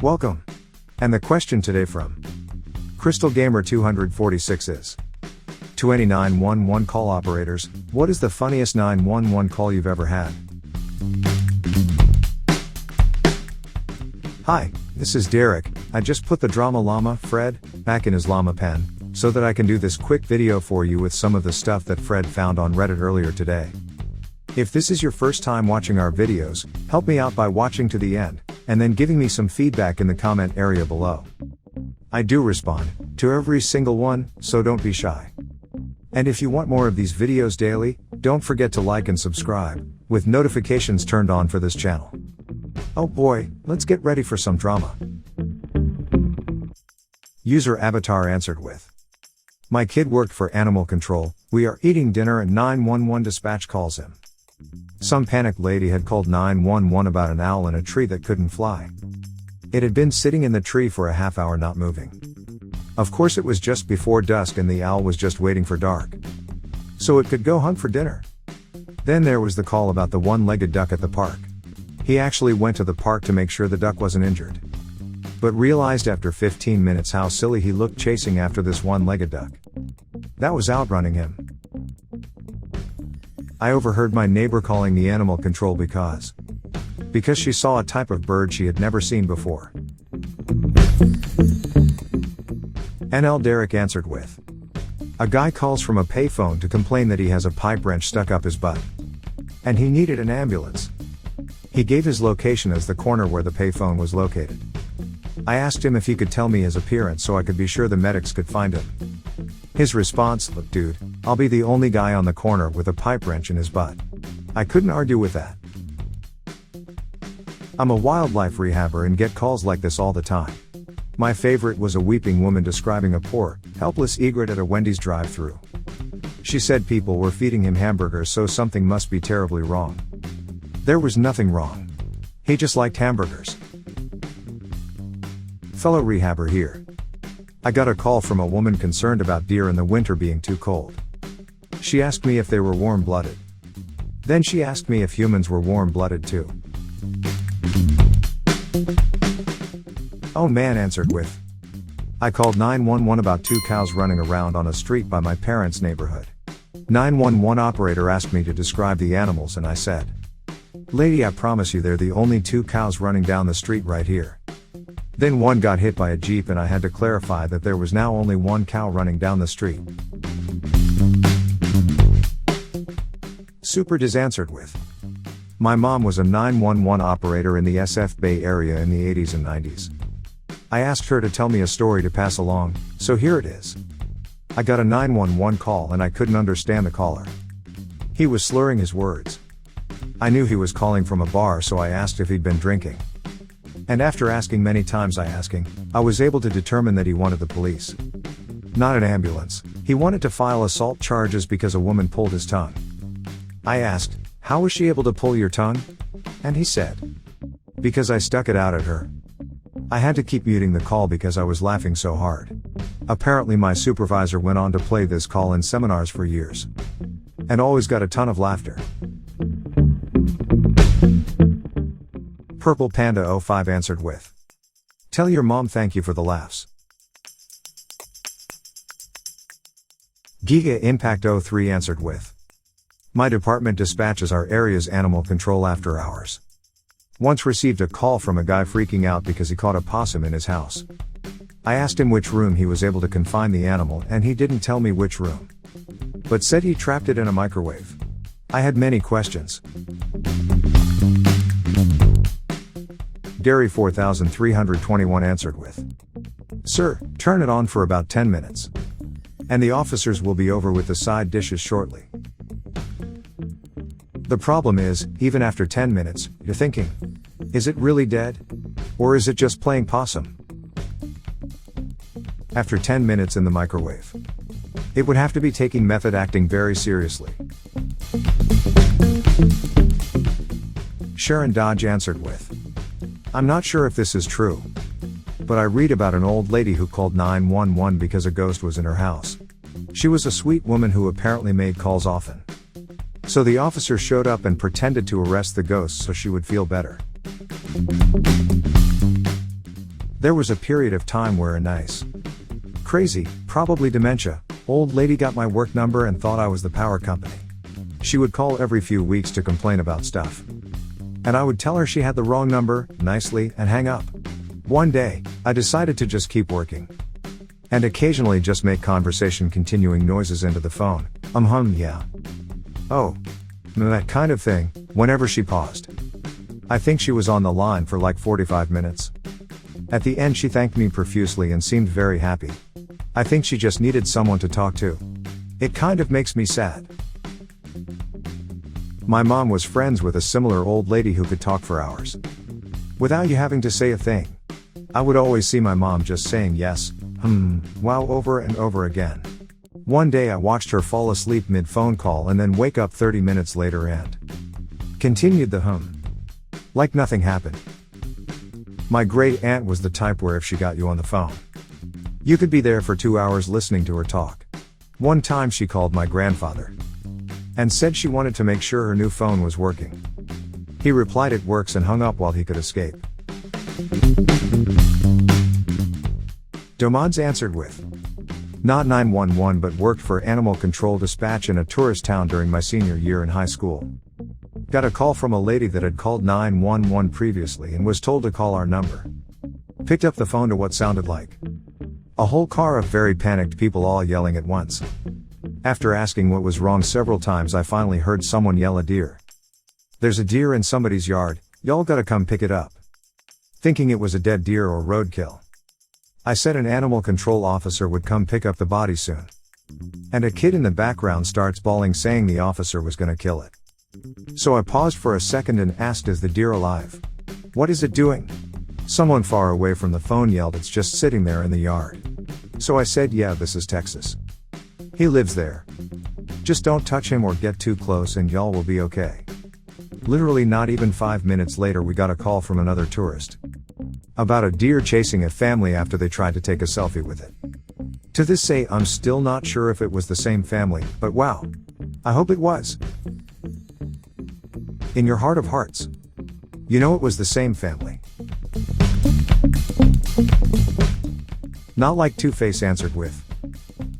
Welcome. And the question today from Crystal Gamer 246 is, to any 911 call operators, what is the funniest 911 call you've ever had? Hi, this is Derek. I just put the Drama Llama, Fred, back in his llama pen, so that I can do this quick video for you with some of the stuff that Fred found on Reddit earlier today. If this is your first time watching our videos, help me out by watching to the end, and then giving me some feedback in the comment area below. I do respond to every single one, so don't be shy. And if you want more of these videos daily, don't forget to like and subscribe, with notifications turned on for this channel. Oh boy, let's get ready for some drama. User Avatar answered with, my kid worked for animal control, we are eating dinner and 911 dispatch calls him. Some panicked lady had called 911 about an owl in a tree that couldn't fly. It had been sitting in the tree for a half hour not moving. Of course it was just before dusk and the owl was just waiting for dark, so it could go hunt for dinner. Then there was the call about the one-legged duck at the park. He actually went to the park to make sure the duck wasn't injured, but realized after 15 minutes how silly he looked chasing after this one-legged duck that was outrunning him. I overheard my neighbor calling the animal control because she saw a type of bird she had never seen before. NL Derek answered with, a guy calls from a payphone to complain that he has a pipe wrench stuck up his butt, and he needed an ambulance. He gave his location as the corner where the payphone was located. I asked him if he could tell me his appearance so I could be sure the medics could find him. His response, look dude, I'll be the only guy on the corner with a pipe wrench in his butt. I couldn't argue with that. I'm a wildlife rehabber and get calls like this all the time. My favorite was a weeping woman describing a poor, helpless egret at a Wendy's drive-thru. She said people were feeding him hamburgers, so something must be terribly wrong. There was nothing wrong. He just liked hamburgers. Fellow rehabber here. I got a call from a woman concerned about deer in the winter being too cold. She asked me if they were warm-blooded. Then she asked me if humans were warm-blooded too. Oh man answered with, I called 911 about two cows running around on a street by my parents' neighborhood. 911 operator asked me to describe the animals and I said, lady, I promise you they're the only two cows running down the street right here. Then one got hit by a Jeep and I had to clarify that there was now only one cow running down the street. Super Diz answered with, my mom was a 911 operator in the SF Bay Area in the 80s and 90s. I asked her to tell me a story to pass along, so here it is. I got a 911 call and I couldn't understand the caller. He was slurring his words. I knew he was calling from a bar, so I asked if he'd been drinking. And after asking many times I was able to determine that he wanted the police. Not an ambulance. He wanted to file assault charges because a woman pulled his tongue. I asked, how was she able to pull your tongue? And he said, because I stuck it out at her. I had to keep muting the call because I was laughing so hard. Apparently my supervisor went on to play this call in seminars for years. And always got a ton of laughter. Purple Panda 05 answered with, tell your mom thank you for the laughs. Giga Impact 03 answered with, my department dispatches our area's animal control after hours. Once received a call from a guy freaking out because he caught a possum in his house. I asked him which room he was able to confine the animal and he didn't tell me which room, but said he trapped it in a microwave. I had many questions. Dairy 4321 answered with, sir, turn it on for about 10 minutes. And the officers will be over with the side dishes shortly. The problem is, even after 10 minutes, you're thinking, is it really dead? Or is it just playing possum? After 10 minutes in the microwave, it would have to be taking method acting very seriously. Sharon Dodge answered with, I'm not sure if this is true, but I read about an old lady who called 911 because a ghost was in her house. She was a sweet woman who apparently made calls often. So the officer showed up and pretended to arrest the ghost so she would feel better. There was a period of time where a nice, crazy, probably dementia, old lady got my work number and thought I was the power company. She would call every few weeks to complain about stuff. And I would tell her she had the wrong number, nicely, and hang up. One day, I decided to just keep working. And occasionally just make conversation continuing noises into the phone. Yeah. Oh. That kind of thing, whenever she paused. I think she was on the line for like 45 minutes. At the end she thanked me profusely and seemed very happy. I think she just needed someone to talk to. It kind of makes me sad. My mom was friends with a similar old lady who could talk for hours. Without you having to say a thing. I would always see my mom just saying yes, wow over and over again. One day I watched her fall asleep mid-phone call and then wake up 30 minutes later and continued the like nothing happened. My great aunt was the type where if she got you on the phone, you could be there for 2 hours listening to her talk. One time she called my grandfather and said she wanted to make sure her new phone was working. He replied it works and hung up while he could escape. Domods answered with, not 911 but worked for animal control dispatch in a tourist town during my senior year in high school. Got a call from a lady that had called 911 previously and was told to call our number. Picked up the phone to what sounded like a whole car of very panicked people all yelling at once. After asking what was wrong several times I finally heard someone yell a deer. There's a deer in somebody's yard, y'all gotta come pick it up. Thinking it was a dead deer or roadkill. I said an animal control officer would come pick up the body soon. And a kid in the background starts bawling saying the officer was gonna kill it. So I paused for a second and asked, is the deer alive? What is it doing? Someone far away from the phone yelled, it's just sitting there in the yard. So I said, yeah, this is Texas. He lives there. Just don't touch him or get too close and y'all will be okay. Literally not even 5 minutes later we got a call from another tourist about a deer chasing a family after they tried to take a selfie with it. To this day I'm still not sure if it was the same family, but wow. I hope it was. In your heart of hearts, you know it was the same family. Not like Two-Face answered with,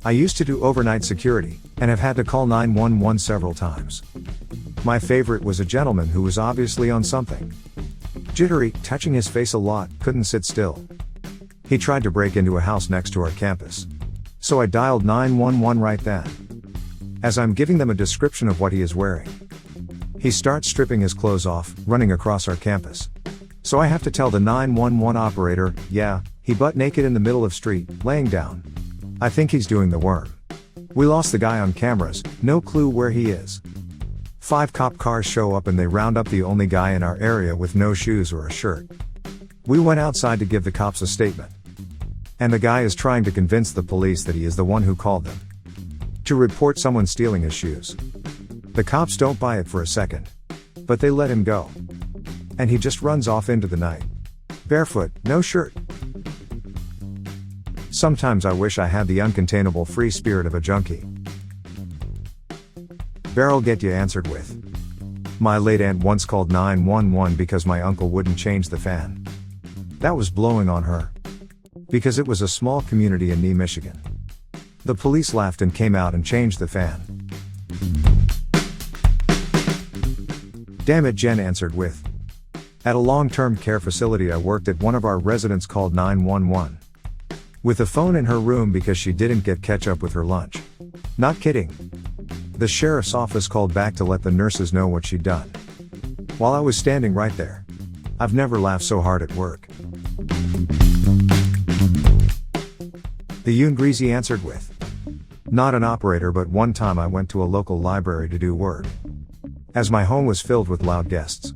I used to do overnight security, and have had to call 911 several times. My favorite was a gentleman who was obviously on something. Jittery, touching his face a lot, couldn't sit still. He tried to break into a house next to our campus. So I dialed 911 right then. As I'm giving them a description of what he is wearing, he starts stripping his clothes off, running across our campus. So I have to tell the 911 operator, yeah, he butt naked in the middle of street, laying down. I think he's doing the worm. We lost the guy on cameras, no clue where he is. 5 cop cars show up and they round up the only guy in our area with no shoes or a shirt. We went outside to give the cops a statement. And the guy is trying to convince the police that he is the one who called them to report someone stealing his shoes. The cops don't buy it for a second. But they let him go. And he just runs off into the night. Barefoot, no shirt. Sometimes I wish I had the uncontainable free spirit of a junkie. Barrel get ya answered with, my late aunt once called 911 because my uncle wouldn't change the fan that was blowing on her. Because it was a small community in Nee, Michigan. The police laughed and came out and changed the fan. Damn it, Jen answered with, at a long-term care facility I worked at, one of our residents called 911 with the phone in her room because she didn't get ketchup with her lunch. Not kidding. The sheriff's office called back to let the nurses know what she'd done. While I was standing right there. I've never laughed so hard at work. The Yoon Greasy answered with, not an operator, but one time I went to a local library to do work. As my home was filled with loud guests.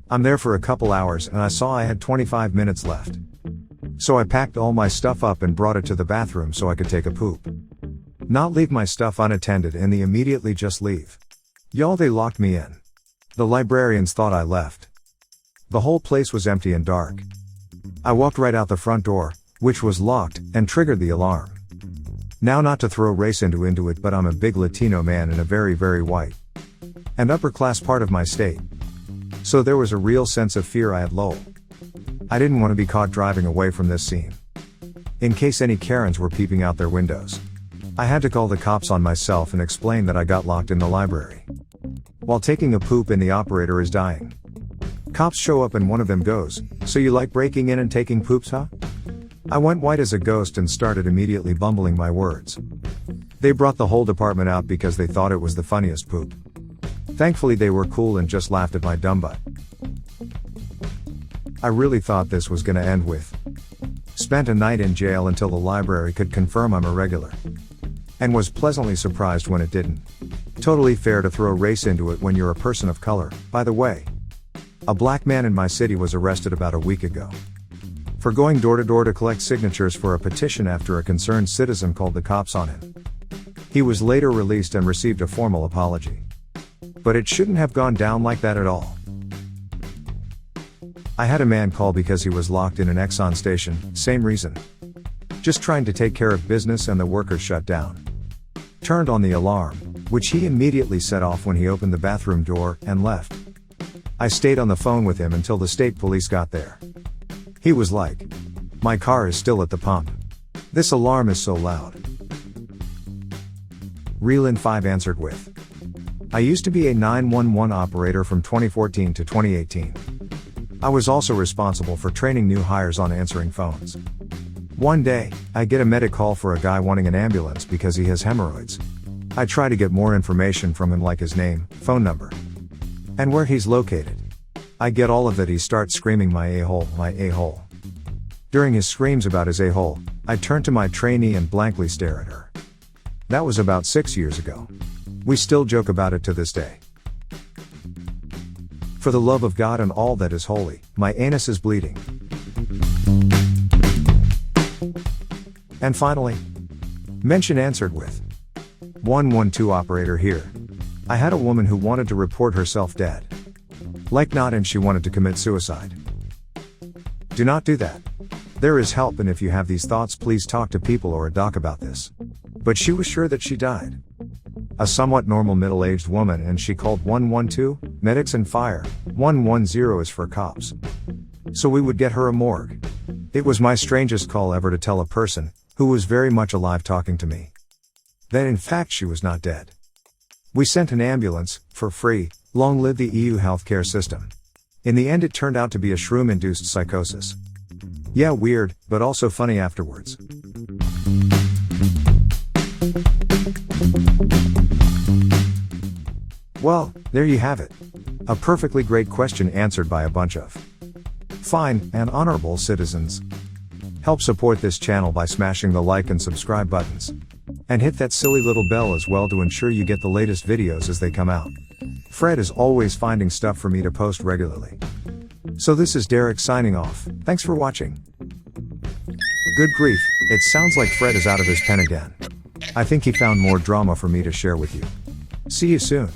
I'm there for a couple hours and I saw I had 25 minutes left. So I packed all my stuff up and brought it to the bathroom so I could take a poop. Not leave my stuff unattended and they immediately just leave. Y'all, they locked me in. The librarians thought I left. The whole place was empty and dark. I walked right out the front door, which was locked, and triggered the alarm. Now, not to throw race into it, but I'm a big Latino man in a very, very white and upper class part of my state. So there was a real sense of fear I had lol. I didn't want to be caught driving away from this scene. In case any Karens were peeping out their windows. I had to call the cops on myself and explain that I got locked in the library. While taking a poop and the operator is dying. Cops show up and one of them goes, "So you like breaking in and taking poops, huh?" I went white as a ghost and started immediately bumbling my words. They brought the whole department out because they thought it was the funniest poop. Thankfully they were cool and just laughed at my dumb butt. I really thought this was gonna end with spent a night in jail until the library could confirm I'm a regular. And was pleasantly surprised when it didn't. Totally fair to throw race into it when you're a person of color, by the way. A black man in my city was arrested about a week ago. For going door to door to collect signatures for a petition after a concerned citizen called the cops on him. He was later released and received a formal apology. But it shouldn't have gone down like that at all. I had a man call because he was locked in an Exxon station, same reason. Just trying to take care of business and the workers shut down. Turned on the alarm, which he immediately set off when he opened the bathroom door and left. I stayed on the phone with him until the state police got there. He was like, "My car is still at the pump. This alarm is so loud." Relin5 answered with, "I used to be a 911 operator from 2014 to 2018. I was also responsible for training new hires on answering phones. One day, I get a medic call for a guy wanting an ambulance because he has hemorrhoids. I try to get more information from him like his name, phone number, and where he's located. I get all of that. He starts screaming, 'My a-hole, my a-hole.' During his screams about his a-hole, I turn to my trainee and blankly stare at her. That was about 6 years ago. We still joke about it to this day. For the love of God and all that is holy, my anus is bleeding." And finally, Mention answered with, 112 operator here. I had a woman who wanted to report herself dead. Like not, and she wanted to commit suicide. Do not do that. There is help, and if you have these thoughts, please talk to people or a doc about this. But she was sure that she died. A somewhat normal middle-aged woman, and she called 112, medics and fire. 110 is for cops. So we would get her a morgue. It was my strangest call ever to tell a person, who was very much alive talking to me, that in fact she was not dead. We sent an ambulance, for free. Long live the EU healthcare system. In the end it turned out to be a shroom-induced psychosis. Yeah, weird, but also funny afterwards. Well, there you have it. A perfectly great question answered by a bunch of fine and honorable citizens. Help support this channel by smashing the like and subscribe buttons. And hit that silly little bell as well to ensure you get the latest videos as they come out. Fred is always finding stuff for me to post regularly. So this is Derek signing off. Thanks for watching. Good grief, it sounds like Fred is out of his pen again. I think he found more drama for me to share with you. See you soon.